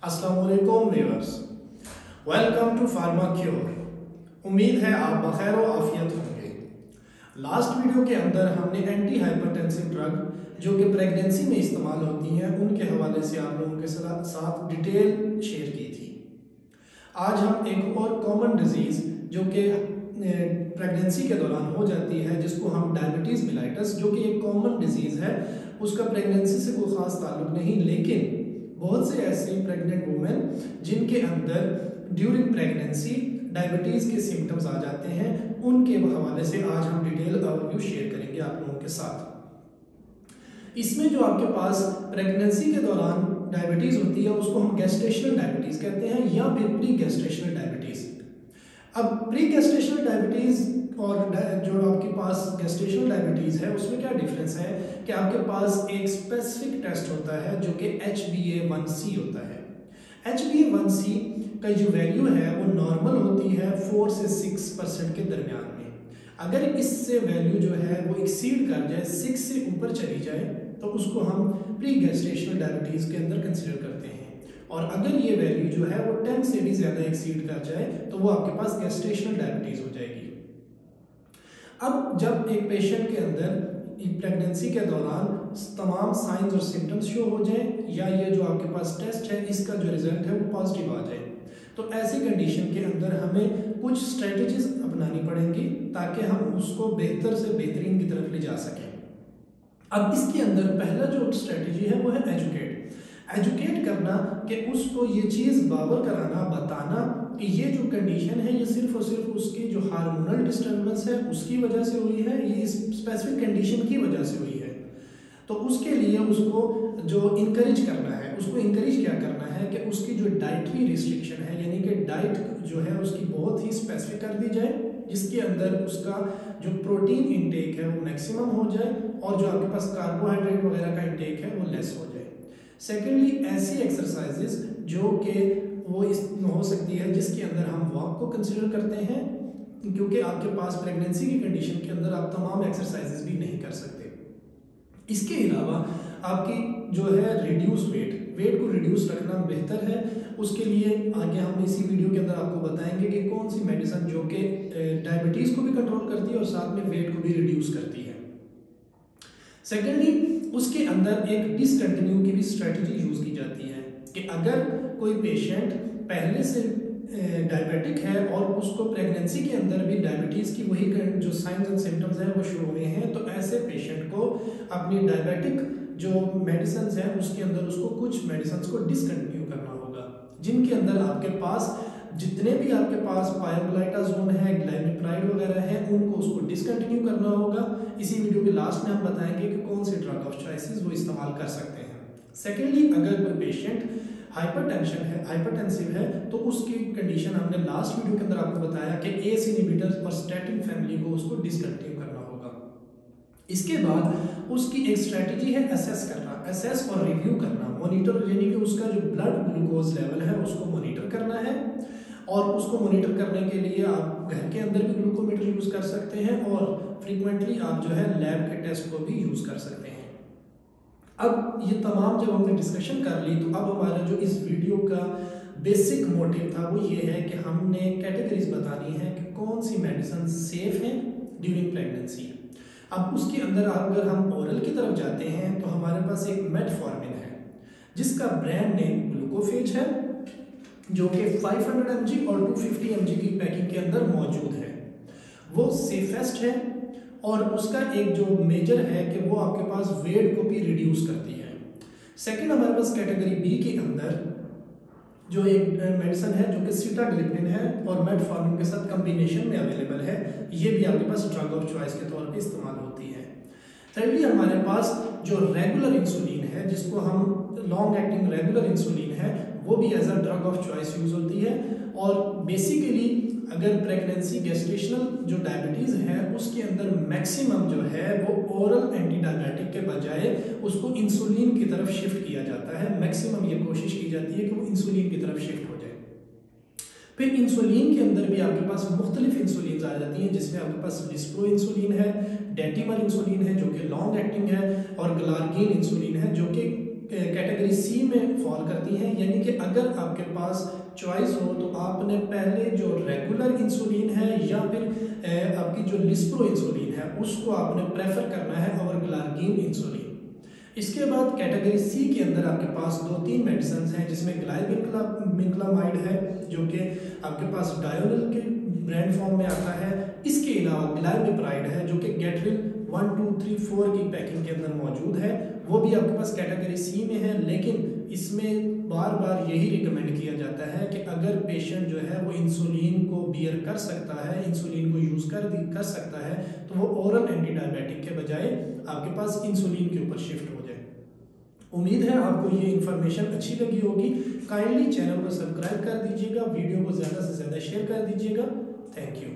अस्सलाम वालेकुम viewers, welcome to pharma cure. उम्मीद है आप बखैर व आफियत होंगे। लास्ट वीडियो के अंदर हमने एंटी हाइपरटेंसिव ड्रग जो कि प्रेगनेंसी में इस्तेमाल होती हैं उनके हवाले से आप लोगों के साथ डिटेल शेयर की थी। आज हम एक और कॉमन डिजीज़ जो कि प्रेगनेंसी के दौरान हो जाती है, जिसको हम डायबिटीज़ मिलाइटस, जो कि एक कॉमन डिजीज़ है, उसका प्रेगनेंसी से कोई ख़ास ताल्लुक नहीं, लेकिन बहुत से ऐसे प्रेग्नेंट वुमेन जिनके अंदर ड्यूरिंग प्रेगनेंसी डायबिटीज़ के सिम्टम्स आ जाते हैं, उनके हवाले से आज हम डिटेल ओवरव्यू शेयर करेंगे आप लोगों के साथ। इसमें जो आपके पास प्रेगनेंसी के दौरान डायबिटीज़ होती है उसको हम गेस्टेशनल डायबिटीज़ कहते हैं या फिर प्री गेस्टेशनल डायबिटीज़। अब प्री गेस्टेशनल डायबिटीज़ और जो आपके पास गेस्टेशनल डायबिटीज़ है उसमें क्या डिफरेंस है कि आपके पास एक स्पेसिफिक टेस्ट होता है जो कि HbA1c होता है। HbA1c का जो वैल्यू है वो नॉर्मल होती है 4 से 6% के दरमियान में। अगर इससे वैल्यू जो है वो एक्सीड कर जाए, 6 से ऊपर चली जाए, तो उसको हम प्री गेस्टेशनल डायबिटीज़ के अंदर कंसिडर करते हैं। और अगर ये वैल्यू जो है वो 10 से भी ज़्यादा एक्सीड कर जाए तो वो आपके पास गेस्टेशनल डायबिटीज़ हो जाएगी। अब जब एक पेशेंट के अंदर प्रेगनेंसी के दौरान तमाम साइंस और सिम्टम्स शो हो जाएं या ये जो आपके पास टेस्ट है इसका जो रिजल्ट है वो पॉजिटिव आ जाए, तो ऐसी कंडीशन के अंदर हमें कुछ स्ट्रेटजीज अपनानी पड़ेंगी ताकि हम उसको बेहतर से बेहतरीन की तरफ ले जा सकें। अब इसके अंदर पहला जो स्ट्रेटजी है वो है एजुकेट करना, कि उसको ये चीज़ बावर कराना, बताना कि ये जो कंडीशन है ये सिर्फ और सिर्फ उसकी जो हार्मोनल डिस्टर्बेंस है उसकी वजह से हुई है, ये इस स्पेसिफिक कंडीशन की वजह से हुई है। तो उसके लिए उसको जो इनकरेज करना है, उसको इनकरेज क्या करना है कि उसकी जो डाइटरी रिस्ट्रिक्शन है, यानी कि डाइट जो है उसकी बहुत ही स्पेसिफिक कर दी जाए, जिसके अंदर उसका जो प्रोटीन इंटेक है वो मैक्सिमम हो जाए और जो आपके पास कार्बोहाइड्रेट वगैरह का इंटेक है वो लेस हो जाए। सेकेंडली, ऐसी एक्सरसाइजेस जो कि वो हो सकती है जिसके अंदर हम वॉक को कंसिडर करते हैं, क्योंकि आपके पास प्रेगनेंसी की कंडीशन के अंदर आप तमाम एक्सरसाइजेस भी नहीं कर सकते। इसके अलावा आपकी जो है रिड्यूस वेट को रिड्यूस रखना बेहतर है। उसके लिए आगे हम इसी वीडियो के अंदर आपको बताएंगे कि कौन सी मेडिसिन जो कि डायबिटीज़ को भी कंट्रोल करती है और साथ में वेट को भी रिड्यूस करती है। सेकेंडली, उसके अंदर एक डिसकंटिन्यू की भी स्ट्रेटजी यूज़ की जाती है कि अगर कोई पेशेंट पहले से डायबिटिक है और उसको प्रेगनेंसी के अंदर भी डायबिटीज़ की वही जो साइंस एंड सिम्टम्स हैं वो शुरू हुए हैं, तो ऐसे पेशेंट को अपनी डायबिटिक जो मेडिसिन हैं उसके अंदर उसको कुछ मेडिसिन को डिसकंटिन्यू करना होगा, जिनके अंदर आपके पास जितने भी आपके पास पायोग्लाइटाजोन है, ग्लाइमिप्राइड वगैरह है, उनको उसको डिसकंटिन्यू करना होगा। इसी वीडियो के लास्ट में हम बताएंगे कि कौन से ड्रग ऑफ चॉइसेस वो इस्तेमाल कर सकते हैं। सेकेंडली, अगर कोई पेशेंट हाइपरटेंसिव है तो उसकी कंडीशन हमने लास्ट वीडियो के अंदर आपको बताया कि एस इनहिबिटर्स और स्टैटिन फैमिली को उसको डिसकंटिन्यू करना होगा। इसके बाद उसकी एक स्ट्रेटजी है असेस और रिव्यू करना, मॉनिटर, यानी कि उसका जो ब्लड ग्लूकोज लेवल है उसको मॉनिटर करना है। और उसको मॉनिटर करने के लिए आप घर के अंदर भी ग्लूकोमीटर यूज़ कर सकते हैं और फ्रीक्वेंटली आप जो है लैब के टेस्ट को भी यूज़ कर सकते हैं। अब ये तमाम जब हमने डिस्कशन कर ली, तो अब हमारा जो इस वीडियो का बेसिक मोटिव था वो ये है कि हमने कैटेगरीज बतानी है कि कौन सी मेडिसिन सेफ हैं ड्यूरिंग प्रेगनेंसी। अब उसके अंदर अगर हम ओरल की तरफ जाते हैं तो हमारे पास एक मेटफॉर्मिन है जिसका ब्रांड नेम ग्लूकोफेज है, जो कि 500 mg और 250 mg की पैकिंग के अंदर मौजूद है। वो सेफेस्ट है और उसका एक जो मेजर है कि वो आपके पास वेट को भी रिड्यूस करती है। सेकंड, हमारे पास कैटेगरी बी के अंदर जो एक मेडिसिन है जो कि सिटाग्लिपिन है और मेटफॉर्मिन के साथ कॉम्बिनेशन में अवेलेबल है, ये भी आपके पास ड्रग ऑफ चॉइस के तौर पे इस्तेमाल होती है। थर्डली, हमारे पास जो रेगुलर इंसुलिन है, जिसको हम लॉन्ग एक्टिंग रेगुलर इंसुलिन है, वो भी as a drug of choice use होती है। और बेसिकली अगर प्रेगनेंसी गेस्टेशनल जो डायबिटीज़ है उसके अंदर मैक्सिमम जो है वो ओरल एंटी डायबिटिक के बजाय उसको इंसुलिन की तरफ शिफ्ट किया जाता है। मैक्सिमम ये कोशिश की जाती है कि वो इंसुलिन की तरफ शिफ्ट हो जाए। फिर इंसुलिन के अंदर भी आपके पास मुख्तलिफ इंसुलिन आ जाती हैं, जिसमें आपके पास लिस्प्रो इंसुलिन है, डेटिमर इंसुलिन है जो कि लॉन्ग एक्टिंग है, और ग्लार्गिन इंसुलिन है जो कि कैटेगरी सी में फॉल करती हैं, यानी कि अगर आपके पास चॉइस हो तो आपने पहले जो रेगुलर इंसुलिन है या फिर आपकी जो लिस्प्रो इंसुलिन है उसको आपने प्रेफर करना है ओवर ग्लार्गिन इंसुलिन। इसके बाद कैटेगरी सी के अंदर आपके पास 2-3 मेडिसिन हैं, जिसमें ग्लाइमिक्लामाइड है जो कि आपके पास डायोनिल के ब्रांड फॉर्म में आता है। इसके अलावा ग्लाइमिप्राइड है जो कि गेटरिल 1, 2, 3, 4 की पैकिंग के अंदर मौजूद है, वो भी आपके पास कैटेगरी सी में है। लेकिन इसमें बार बार यही रिकमेंड किया जाता है कि अगर पेशेंट जो है वो इंसुलिन को बियर कर सकता है, इंसुलिन को यूज़ कर सकता है, तो वो ओरल एंटी डायबिटिक के बजाय आपके पास इंसुलिन के ऊपर शिफ्ट हो जाए। उम्मीद है आपको ये इन्फॉर्मेशन अच्छी लगी होगी। काइंडली चैनल को सब्सक्राइब कर दीजिएगा, वीडियो को ज़्यादा से ज़्यादा शेयर कर दीजिएगा। Thank you.